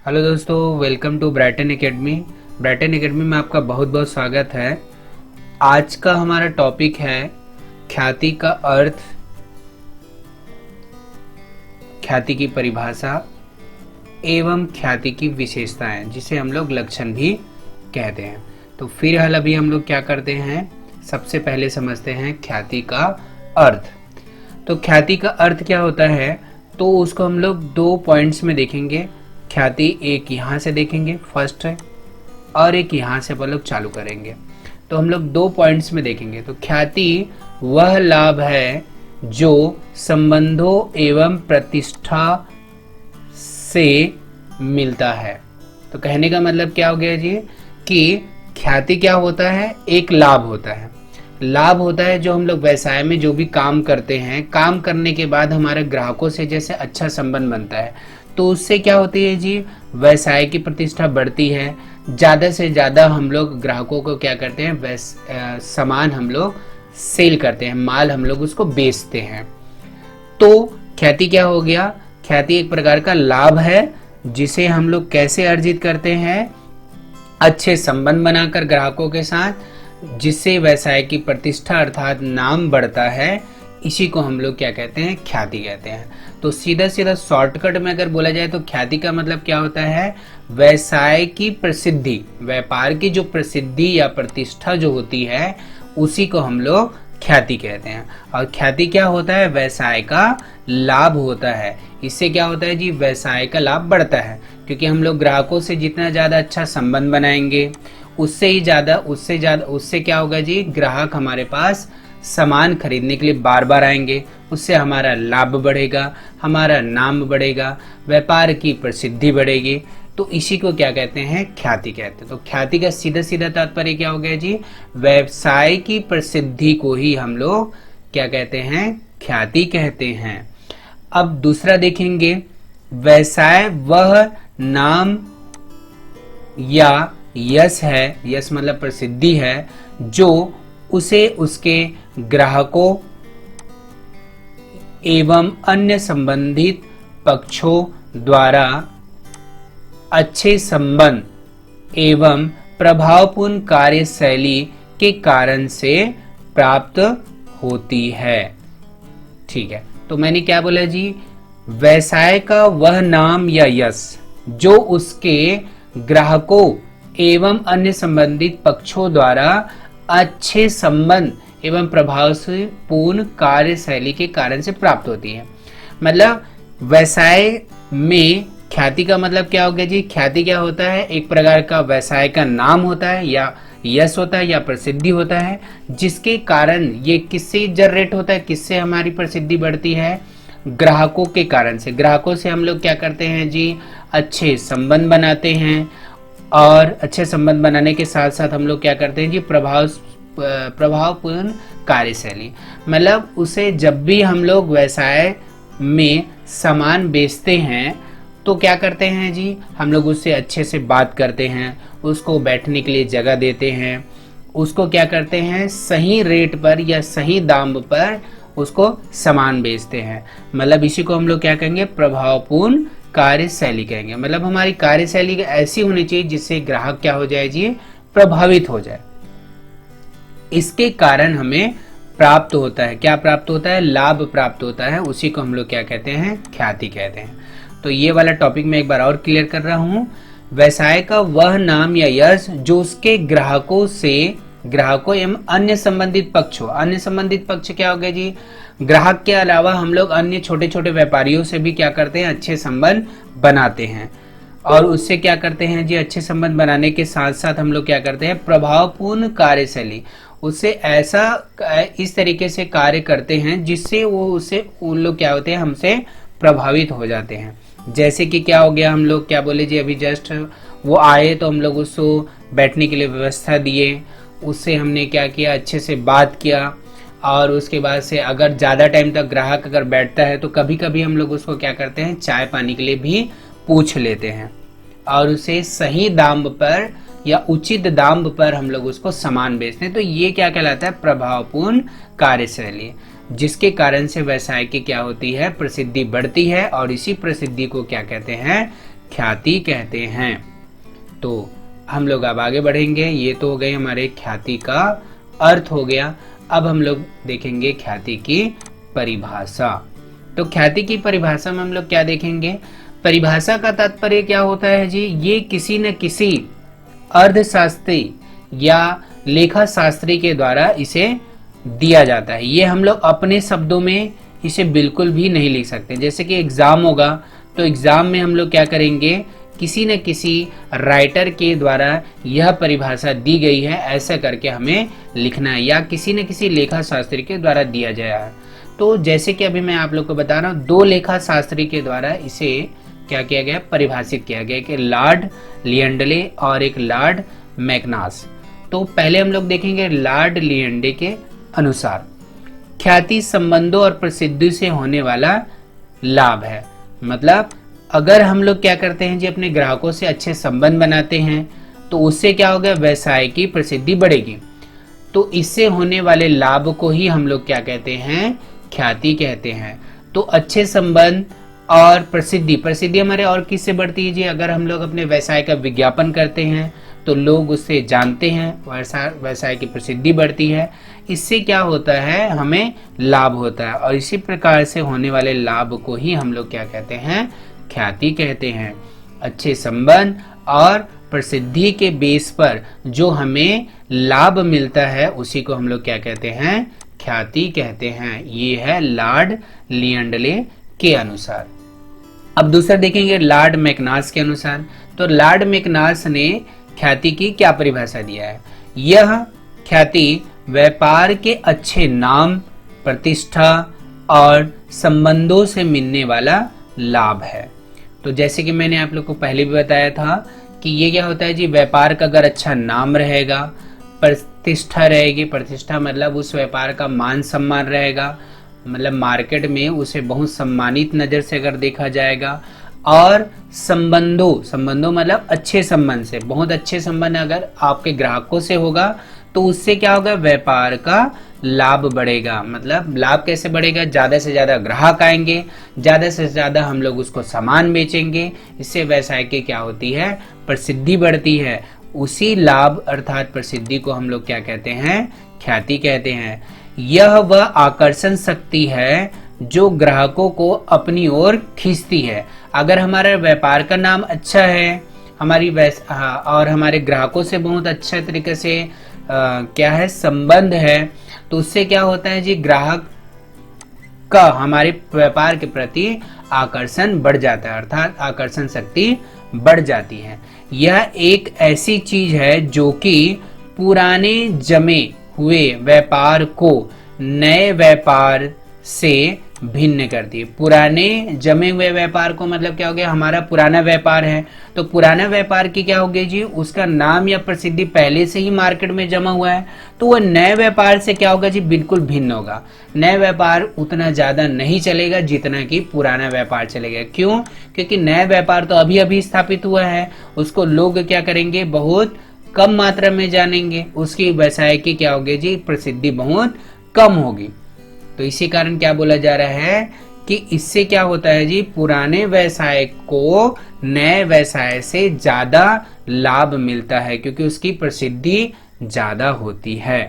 Hello दोस्तों, welcome to Brighton academy. Brighton academy में आपका बहुत बहुत स्वागत है। आज का हमारा टॉपिक है ख्याति का अर्थ, ख्याति की परिभाषा एवं ख्याति की विशेषताएं, जिसे हम लोग लक्षण भी कहते हैं। तो फिर अभी हम लोग क्या करते हैं, सबसे पहले समझते हैं ख्याति का अर्थ। तो ख्याति का अर्थ क्या होता है, तो उसको हम लोग 2 पॉइंट्स में देखेंगे। ख्याति एक यहाँ से देखेंगे फर्स्ट है, और एक यहाँ से हम लोग चालू करेंगे। तो हम लोग 2 पॉइंट्स में देखेंगे। तो ख्याति वह लाभ है जो संबंधों एवं प्रतिष्ठा से मिलता है। तो कहने का मतलब क्या हो गया जी, कि ख्याति क्या होता है, एक लाभ होता है। लाभ होता है जो हम लोग व्यवसाय में जो भी काम करते हैं, काम करने के बाद हमारे ग्राहकों से जैसे अच्छा संबंध बनता है, तो उससे क्या होती है जी, व्यवसाय की प्रतिष्ठा बढ़ती है। ज़्यादा से ज़्यादा हम लोग ग्राहकों को क्या करते हैं, सामान हम लोग सेल करते हैं, माल हम लोग उसको बेचते हैं। तो ख्याति क्या हो गया, ख्याति एक प्रकार का लाभ है जिसे हम लोग कैसे अर्जित करते हैं, अच्छे संबंध बनाकर ग्राहकों के साथ, जिससे व्यवसाय की प्रतिष्ठा अर्थात नाम बढ़ता है। इसी को हम लोग क्या कहते हैं, ख्याति कहते हैं। तो सीधा सीधा शॉर्टकट में अगर बोला जाए तो ख्याति का मतलब क्या होता है, व्यवसाय की प्रसिद्धि, व्यापार की जो प्रसिद्धि या प्रतिष्ठा जो होती है, उसी को हम लोग ख्याति कहते हैं। और ख्याति क्या होता है, व्यवसाय का लाभ होता है। इससे क्या होता है जी, व्यवसाय का लाभ बढ़ता है, क्योंकि हम लोग ग्राहकों से जितना ज़्यादा अच्छा संबंध बनाएंगे, उससे क्या होगा जी, ग्राहक हमारे पास सामान खरीदने के लिए बार बार आएंगे। उससे हमारा लाभ बढ़ेगा, हमारा नाम बढ़ेगा, व्यापार की प्रसिद्धि बढ़ेगी। तो इसी को क्या कहते हैं, ख्याति कहते हैं। तो ख्याति का सीधा सीधा तात्पर्य क्या हो गया जी, व्यवसाय की प्रसिद्धि को ही हम लोग क्या कहते हैं, ख्याति कहते हैं। अब दूसरा देखेंगे, व्यवसाय वह नाम या यश है, यश मतलब प्रसिद्धि है, जो उसे उसके ग्राहकों एवं अन्य संबंधित पक्षों द्वारा अच्छे संबंध एवं प्रभावपूर्ण कार्यशैली के कारण से प्राप्त होती है। ठीक है, तो मैंने क्या बोला जी, व्यवसाय का वह नाम या यश जो उसके ग्राहकों एवं अन्य संबंधित पक्षों द्वारा अच्छे संबंध एवं प्रभावपूर्ण कार्यशैली के कारण से प्राप्त होती है। मतलब व्यवसाय में ख्याति का मतलब क्या हो गया जी, ख्याति क्या होता है, एक प्रकार का व्यवसाय का नाम होता है या यश होता है या प्रसिद्धि होता है, जिसके कारण ये किससे जनरेट होता है, किससे हमारी प्रसिद्धि बढ़ती है, ग्राहकों के कारण से। ग्राहकों से हम लोग क्या करते हैं जी, अच्छे संबंध बनाते हैं, और अच्छे संबंध बनाने के साथ साथ हम लोग क्या करते हैं जी, प्रभावपूर्ण कार्यशैली। मतलब उसे जब भी हम लोग व्यवसाय में सामान बेचते हैं तो क्या करते हैं जी, हम लोग उससे अच्छे से बात करते हैं, उसको बैठने के लिए जगह देते हैं, उसको क्या करते हैं, सही रेट पर या सही दाम पर उसको सामान बेचते हैं। मतलब इसी को हम लोग क्या कहेंगे, प्रभावपूर्ण कार्यशैली कहेंगे। मतलब हमारी कार्यशैली ऐसी होनी चाहिए जिससे ग्राहक क्या हो जाए जी, प्रभावित हो जाए। इसके कारण हमें प्राप्त होता है, क्या प्राप्त होता है, लाभ प्राप्त होता है। उसी को हम लोग क्या कहते हैं, ख्याति कहते हैं। तो ये वाला टॉपिक मैं एक बार और क्लियर कर रहा हूं, व्यवसाय का वह नाम या यश जो उसके ग्राहकों एवं अन्य संबंधित पक्षों, अन्य संबंधित पक्ष क्या हो गए जी, ग्राहक के अलावा हम लोग अन्य छोटे छोटे व्यापारियों से भी क्या करते हैं, अच्छे संबंध बनाते हैं। और उससे क्या करते हैं जी, अच्छे संबंध बनाने के साथ साथ हम लोग क्या करते हैं, प्रभावपूर्ण कार्यशैली, उससे ऐसा इस तरीके से कार्य करते हैं जिससे उन लोग क्या होते हैं, हमसे प्रभावित हो जाते हैं। जैसे कि क्या हो गया, हम लोग क्या बोले जी, अभी जस्ट वो आए तो हम लोग उसको बैठने के लिए व्यवस्था दिए, उससे हमने क्या किया, अच्छे से बात किया। और उसके बाद से अगर ज़्यादा टाइम तक ग्राहक अगर बैठता है तो कभी कभी हम लोग उसको क्या करते हैं, चाय पानी के लिए भी पूछ लेते हैं, और उसे सही दाम पर या उचित दाम पर हम लोग उसको सामान बेचते हैं। तो ये क्या कहलाता है, प्रभावपूर्ण कार्यशैली। जिसके कारण से व्यवसाय की क्या होती है, प्रसिद्धि बढ़ती है और इसी प्रसिद्धि को क्या कहते हैं, ख्याति कहते हैं। तो हम लोग अब आगे बढ़ेंगे। ये तो हो गए हमारे ख्याति का अर्थ हो गया। अब हम लोग देखेंगे ख्याति की परिभाषा। तो ख्याति की परिभाषा में हम लोग क्या देखेंगे? परिभाषा का तात्पर्य क्या होता है जी? ये किसी न किसी अर्थशास्त्री या लेखा शास्त्री के द्वारा इसे दिया जाता है। ये हम लोग अपने शब्दों में इसे बिल्कुल भी नहीं लिख सकते। जैसे कि एग्जाम होगा तो एग्जाम में हम लोग क्या करेंगे? किसी न किसी राइटर के द्वारा यह परिभाषा दी गई है ऐसा करके हमें लिखना है, या किसी न किसी लेखा शास्त्री के द्वारा दिया गया है। तो जैसे कि अभी मैं आप लोग को बता रहा हूँ, दो लेखा शास्त्री के द्वारा इसे क्या किया गया? परिभाषित किया गया, कि लॉर्ड लियंडले और एक लॉर्ड मैकनास। तो पहले हम लोग देखेंगे लॉर्ड लियंडले के अनुसार ख्याति संबंधों और प्रसिद्धि से होने वाला लाभ है। मतलब अगर हम लोग क्या करते हैं जी, अपने ग्राहकों से अच्छे संबंध बनाते हैं तो उससे क्या होगा? व्यवसाय की प्रसिद्धि बढ़ेगी। तो इससे होने वाले लाभ को ही हम लोग क्या कहते हैं? ख्याति कहते हैं। तो अच्छे संबंध और प्रसिद्धि हमारे और किससे बढ़ती है जी? अगर हम लोग अपने व्यवसाय का विज्ञापन करते हैं तो लोग उससे जानते हैं, व्यवसाय की प्रसिद्धि बढ़ती है। इससे क्या होता है? हमें लाभ होता है, और इसी प्रकार से होने वाले लाभ को ही हम लोग क्या कहते हैं? ख्याति कहते हैं। अच्छे संबंध और प्रसिद्धि के बेस पर जो हमें लाभ मिलता है उसी को हम लोग क्या कहते हैं? ख्याति कहते हैं। ये है लॉर्ड लियंडले के अनुसार। अब दूसरा देखेंगे लॉर्ड मैकनास के अनुसार। तो लॉर्ड मैकनास ने ख्याति की क्या परिभाषा दिया है? यह ख्याति व्यापार के अच्छे नाम, प्रतिष्ठा और संबंधों से मिलने वाला लाभ है। तो जैसे कि मैंने आप लोग को पहले भी बताया था कि ये क्या होता है जी? व्यापार का अगर अच्छा नाम रहेगा, प्रतिष्ठा रहेगी, प्रतिष्ठा मतलब उस व्यापार का मान सम्मान रहेगा, मतलब मार्केट में उसे बहुत सम्मानित नजर से अगर देखा जाएगा, और संबंधों मतलब अच्छे संबंध से, बहुत अच्छे संबंध अगर आपके ग्राहकों से होगा तो उससे क्या होगा? व्यापार का लाभ बढ़ेगा। मतलब लाभ कैसे बढ़ेगा? ज्यादा से ज्यादा ग्राहक आएंगे, ज्यादा से ज्यादा हम लोग उसको सामान बेचेंगे, इससे व्यवसाय की क्या होती है? प्रसिद्धि बढ़ती है। उसी लाभ अर्थात प्रसिद्धि को हम लोग क्या कहते हैं? ख्याति कहते हैं। यह वह आकर्षण शक्ति है जो ग्राहकों को अपनी ओर खींचती है। अगर हमारा व्यापार का नाम अच्छा है, और हमारे ग्राहकों से बहुत अच्छे तरीके से क्या है? संबंध है, तो उससे क्या होता है जी? ग्राहक का हमारे व्यापार के प्रति आकर्षण बढ़ जाता है, अर्थात आकर्षण शक्ति बढ़ जाती है। यह एक ऐसी चीज है जो कि पुराने जमे हुए व्यापार को नए व्यापार से भिन्न करती है। पुराने जमे हुए व्यापार को मतलब क्या हो गया? हमारा पुराना व्यापार है, तो पुराना व्यापार की क्या होगी जी? उसका नाम या प्रसिद्धि पहले से ही मार्केट में जमा हुआ है, तो वह नए व्यापार से क्या होगा जी? बिल्कुल भिन्न होगा। नया व्यापार उतना ज्यादा नहीं चलेगा जितना कि पुराना व्यापार चलेगा। क्यों? क्योंकि नया व्यापार तो अभी अभी स्थापित हुआ है, उसको लोग क्या करेंगे? बहुत कम मात्रा में जानेंगे, उसकी व्यवसाय की क्या होगी जी? प्रसिद्धि बहुत कम होगी। तो इसी कारण क्या बोला जा रहा है कि इससे क्या होता है जी? पुराने व्यवसाय को नए व्यवसाय से ज्यादा लाभ मिलता है, क्योंकि उसकी प्रसिद्धि ज्यादा होती है।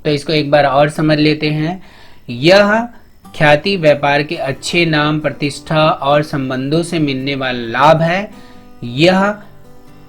तो इसको एक बार और समझ लेते हैं। यह ख्याति व्यापार के अच्छे नाम, प्रतिष्ठा और संबंधों से मिलने वाला लाभ है। यह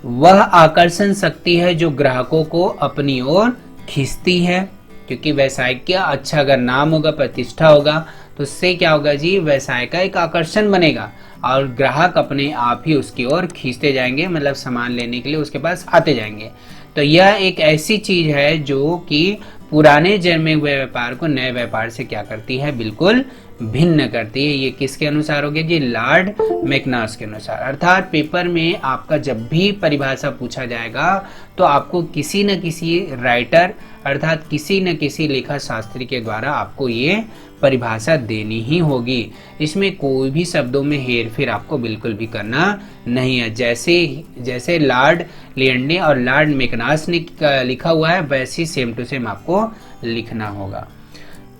वह आकर्षण शक्ति है जो ग्राहकों को अपनी ओर खींचती है, क्योंकि व्यवसाय का अच्छा अगर नाम होगा, प्रतिष्ठा होगा, तो उससे क्या होगा जी? व्यवसाय का एक आकर्षण बनेगा और ग्राहक अपने आप ही उसकी ओर खींचते जाएंगे, मतलब सामान लेने के लिए उसके पास आते जाएंगे। तो यह एक ऐसी चीज है जो कि पुराने जन्मे हुए व्यापार को नए व्यापार से क्या करती है? बिल्कुल भिन्न करती है। ये किसके अनुसार हो गया जी? लॉर्ड मैकनास के अनुसार। अर्थात पेपर में आपका जब भी परिभाषा पूछा जाएगा तो आपको किसी न किसी राइटर अर्थात किसी न किसी लेखा शास्त्री के द्वारा आपको ये परिभाषा देनी ही होगी। इसमें कोई भी शब्दों में हेर फेर आपको बिल्कुल भी करना नहीं है। जैसे लॉर्ड लियंडले और लॉर्ड मैकनास ने लिखा हुआ है वैसे सेम टू सेम आपको लिखना होगा।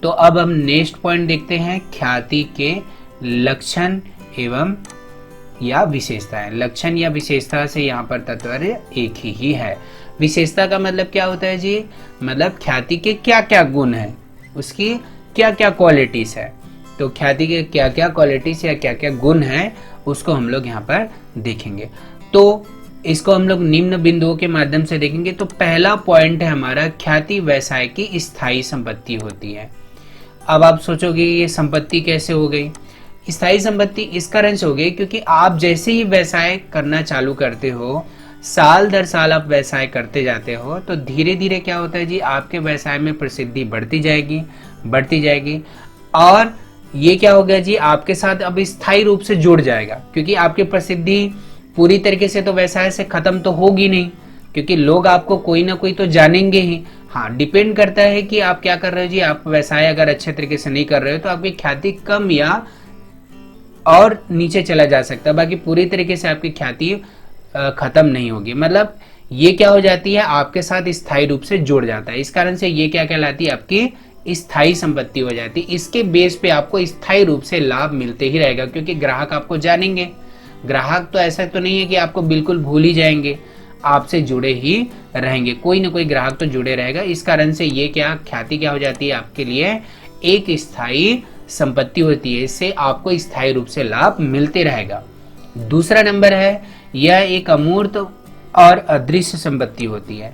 तो अब हम नेक्स्ट पॉइंट देखते हैं, ख्याति के लक्षण एवं या विशेषता है। लक्षण या विशेषता से यहाँ पर तात्पर्य एक ही है। विशेषता का मतलब क्या होता है जी, मतलब ख्याति के क्या क्या गुण है, उसकी क्या क्या क्वालिटीज है। तो ख्याति के क्या क्या क्वालिटीज या क्या क्या गुण है उसको हम लोग यहाँ पर देखेंगे। तो इसको हम लोग निम्न बिंदुओं के माध्यम से देखेंगे। तो पहला पॉइंट है हमारा, ख्याति व्यवसाय की स्थायी संपत्ति होती है। अब आप सोचोगे ये संपत्ति कैसे हो गई? स्थायी संपत्ति इस कारण से हो गई क्योंकि आप जैसे ही व्यवसाय करना चालू करते हो, साल दर साल आप व्यवसाय करते जाते हो, तो धीरे धीरे क्या होता है जी, आपके व्यवसाय में प्रसिद्धि बढ़ती जाएगी और ये क्या हो गया जी, आपके साथ अब स्थायी रूप से जुड़ जाएगा। क्योंकि आपकी प्रसिद्धि पूरी तरीके से तो व्यवसाय से खत्म तो होगी नहीं, क्योंकि लोग आपको कोई ना कोई तो जानेंगे ही। हाँ, डिपेंड करता है कि आप क्या कर रहे हो जी। आप व्यवसाय अगर अच्छे तरीके से नहीं कर रहे हो तो आपकी ख्याति कम या और नीचे चला जा सकता है, बाकी पूरी तरीके से आपकी ख्याति खत्म नहीं होगी। मतलब ये क्या हो जाती है, आपके साथ स्थायी रूप से जुड़ जाता है। इस कारण से ये क्या कहलाती है, आपकी स्थायी संपत्ति हो जाती है। इसके बेस पे आपको स्थायी रूप से लाभ मिलते ही रहेगा, क्योंकि ग्राहक आपको जानेंगे। ग्राहक तो ऐसा तो नहीं है कि आपको बिल्कुल भूल ही जाएंगे, आपसे जुड़े ही रहेंगे, कोई ना कोई ग्राहक तो जुड़े रहेगा। इस कारण से ये क्या ख्याति क्या हो जाती है, आपके लिए एक स्थायी संपत्ति होती है। इससे आपको स्थायी रूप से लाभ मिलते रहेगा। दूसरा नंबर है, यह एक अमूर्त और अदृश्य संपत्ति होती है।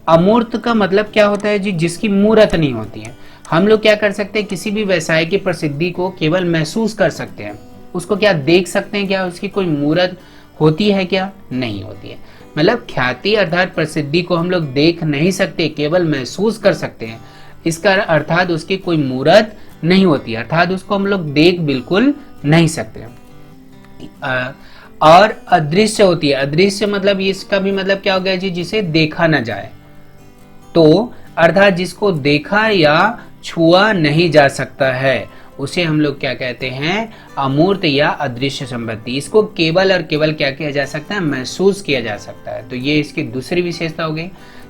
अमूर्त का मतलब क्या होता है जी, जिसकी मूर्त नहीं होती है। हम लोग क्या कर सकते हैं, किसी भी व्यवसाय की प्रसिद्धि को केवल महसूस कर सकते हैं, उसको क्या देख सकते हैं, क्या उसकी कोई मूर्त होती है, क्या नहीं होती है। मतलब ख्याति अर्थात प्रसिद्धि को हम लोग देख नहीं सकते, केवल महसूस कर सकते हैं। इसका अर्थात उसकी कोई मूर्त नहीं होती, अर्थात उसको हम लोग देख बिल्कुल नहीं सकते। और अदृश्य होती है। अदृश्य मतलब इसका भी मतलब क्या हो गया जी, जिसे देखा ना जाए, तो अर्थात जिसको देखा या छुआ नहीं जा सकता है, उसे हम लोग क्या कहते हैं, अमूर्त या अदृश्य संपत्ति। इसको केवल और केवल क्या किया जा सकता है, महसूस किया जा सकता है। तो ये इसकी दूसरी विशेषता हो गई।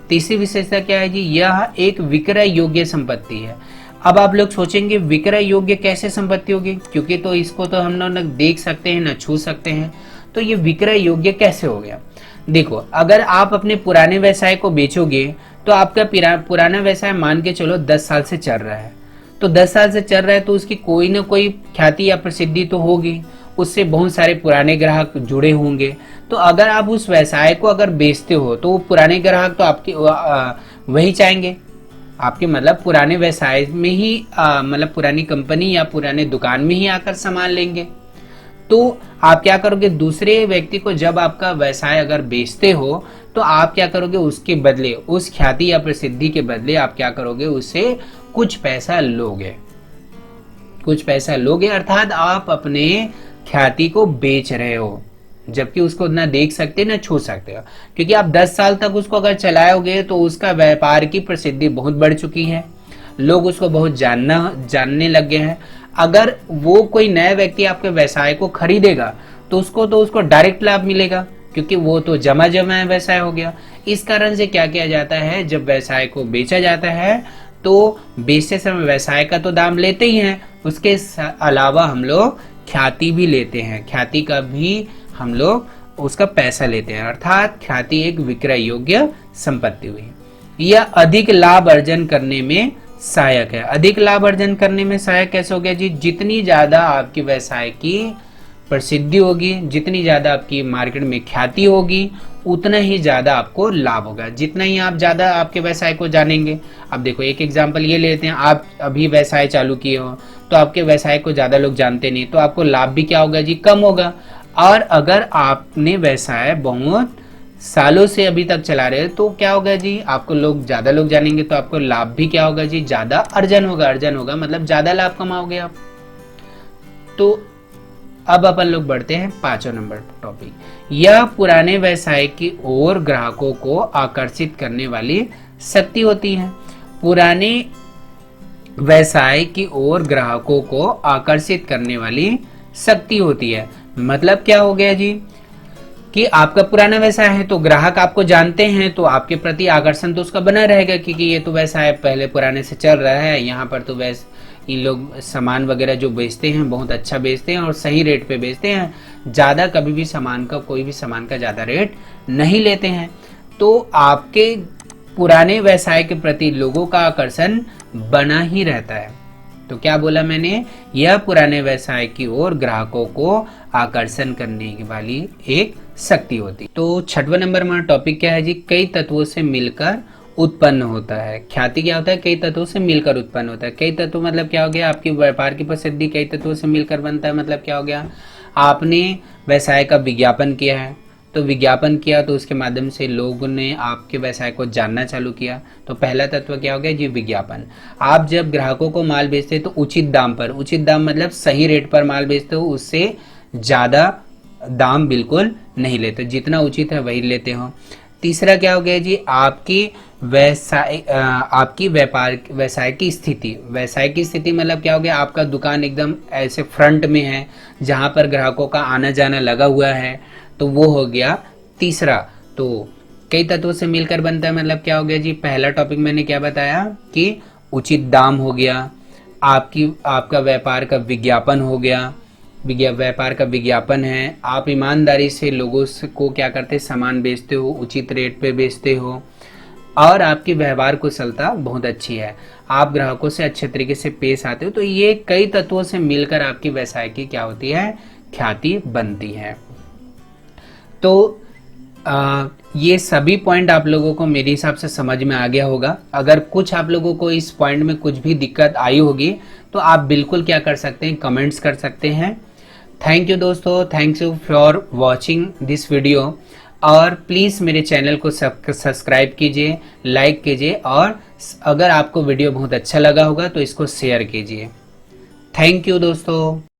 तीसरी विशेषता क्या है जी, यह एक विक्रय योग्य संपत्ति है। अब आप लोग सोचेंगे विक्रय योग्य कैसे संपत्ति होगी, क्योंकि तो इसको तो हम लोग न देख सकते हैं न छू सकते हैं, तो ये विक्रय योग्य कैसे हो गया। देखो, अगर आप अपने पुराने व्यवसाय को बेचोगे तो आपका पुराना व्यवसाय मान के चलो 10 साल से चल रहा है, तो 10 साल से चल रहा है तो उसकी कोई ना कोई ख्याति या प्रसिद्धि तो होगी, उससे बहुत सारे पुराने ग्राहक जुड़े होंगे। तो अगर आप उस व्यवसाय को अगर बेचते हो तो वो पुराने ग्राहक तो आपके वही चाहेंगे, आपके मतलब पुराने व्यवसाय में ही मतलब पुरानी कंपनी या पुराने दुकान में ही आकर सामान लेंगे। तो आप क्या करोगे, दूसरे व्यक्ति को जब आपका व्यवसाय अगर बेचते हो तो आप क्या करोगे, उसके बदले, उस ख्याति या प्रसिद्धि के बदले आप क्या करोगे, उससे कुछ पैसा लोगे, कुछ पैसा लोगे। अर्थात आप अपने ख्याति को बेच रहे हो, जबकि उसको ना देख सकते ना छू सकते हो। क्योंकि आप 10 साल तक उसको अगर चलाओगे तो उसका व्यापार की प्रसिद्धि बहुत बढ़ चुकी है, लोग उसको बहुत जानने लग गए हैं। अगर वो कोई नया व्यक्ति आपके व्यवसाय को खरीदेगा तो उसको डायरेक्ट लाभ मिलेगा, क्योंकि वो तो जमा व्यवसाय हो गया। इस कारण से क्या किया जाता है, जब व्यवसाय को बेचा जाता है तो बेचते समय व्यवसाय का तो दाम लेते ही हैं, उसके अलावा हम लोग ख्याति भी लेते हैं, ख्याति का भी हम लोग उसका पैसा लेते हैं। अर्थात ख्याति एक विक्रय योग्य संपत्ति हुई। यह अधिक लाभ अर्जन करने में सहायक है। अधिक लाभ अर्जन करने में सहायक कैसे हो गया जी, जितनी ज्यादा आपकी व्यवसाय की प्रसिद्धि होगी, जितनी ज्यादा आपकी मार्केट में ख्याति होगी, उतना ही ज्यादा आपको लाभ होगा। जितना ही आप ज्यादा आपके व्यवसाय को जानेंगे। अब देखो एक एग्जांपल ये लेते हैं, आप अभी व्यवसाय चालू किए हो तो आपके व्यवसाय को ज्यादा लोग जानते नहीं, तो आपको लाभ भी क्या होगा जी, कम होगा। और अगर आपने व्यवसाय बहुत सालों से अभी तक चला रहे तो क्या होगा जी, आपको ज्यादा लोग जानेंगे, तो आपको लाभ भी क्या होगा जी, ज्यादा अर्जन होगा, मतलब ज्यादा लाभ कमाओगे आप। तो अब अपन लोग बढ़ते हैं 5वां नंबर टॉपिक। यह पुराने व्यवसाय की ओर ग्राहकों को आकर्षित करने वाली शक्ति होती है। पुराने व्यवसाय की ओर ग्राहकों को आकर्षित करने वाली शक्ति होती है। मतलब क्या हो गया जी, कि आपका पुराना व्यवसाय है तो ग्राहक आपको जानते हैं, तो आपके प्रति आकर्षण तो उसका बना रहेगा, क्योंकि ये तो व्यवसाय पहले पुराने से चल रहा है, यहाँ पर तो इन लोग सामान वगैरह जो बेचते हैं बहुत अच्छा बेचते हैं और सही रेट पे बेचते हैं, ज़्यादा कभी भी सामान का, कोई भी सामान का ज़्यादा रेट नहीं लेते हैं। तो आपके पुराने व्यवसाय के प्रति लोगों का आकर्षण बना ही रहता है। तो क्या बोला मैंने, यह पुराने व्यवसाय की ओर ग्राहकों को आकर्षण करने वाली एक शक्ति होती। तो 6वां नंबर हमारा टॉपिक क्या है जी, कई तत्वों से मिलकर उत्पन्न होता है। ख्याति क्या होता है, कई तत्वों से मिलकर उत्पन्न होता है। कई तत्व मतलब क्या हो गया, आपकी व्यापार की प्रसिद्धि कई तत्वों से मिलकर बनता है। मतलब क्या हो गया, आपने व्यवसाय का विज्ञापन किया है, तो विज्ञापन किया तो उसके माध्यम से लोगों ने आपके व्यवसाय को जानना चालू किया। तो पहला तत्व क्या हो गया जी, विज्ञापन। आप जब ग्राहकों को माल बेचते तो उचित दाम पर, उचित दाम मतलब सही रेट पर माल बेचते हो, उससे ज़्यादा दाम बिल्कुल नहीं लेते, जितना उचित है वही लेते हो। तीसरा क्या हो गया जी, आपकी व्यवसाय की स्थिति। व्यवसाय की स्थिति मतलब क्या हो गया, आपका दुकान एकदम ऐसे फ्रंट में है जहां पर ग्राहकों का आना जाना लगा हुआ है, तो वो हो गया तीसरा। तो कई तत्वों से मिलकर बनता है मतलब क्या हो गया जी, पहला टॉपिक मैंने क्या बताया कि उचित दाम हो गया, आपका व्यापार का विज्ञापन हो गया, व्यापार का विज्ञापन है, आप ईमानदारी से लोगों को क्या करते, सामान बेचते हो, उचित रेट पे बेचते हो, और आपकी व्यवहार कुशलता बहुत अच्छी है, आप ग्राहकों से अच्छे तरीके से पेश आते हो। तो ये कई तत्वों से मिलकर आपकी व्यवसाय की क्या होती है, ख्याति बनती है। तो ये सभी पॉइंट आप लोगों को मेरे हिसाब से समझ में आ गया होगा। अगर कुछ आप लोगों को इस पॉइंट में कुछ भी दिक्कत आई होगी तो आप बिल्कुल क्या कर सकते हैं, कमेंट्स कर सकते हैं। थैंक यू दोस्तों, thanks you for watching this video. और प्लीज़ मेरे चैनल को सब्सक्राइब कीजिए, लाइक कीजिए, और अगर आपको वीडियो बहुत अच्छा लगा होगा तो इसको शेयर कीजिए। थैंक यू दोस्तों।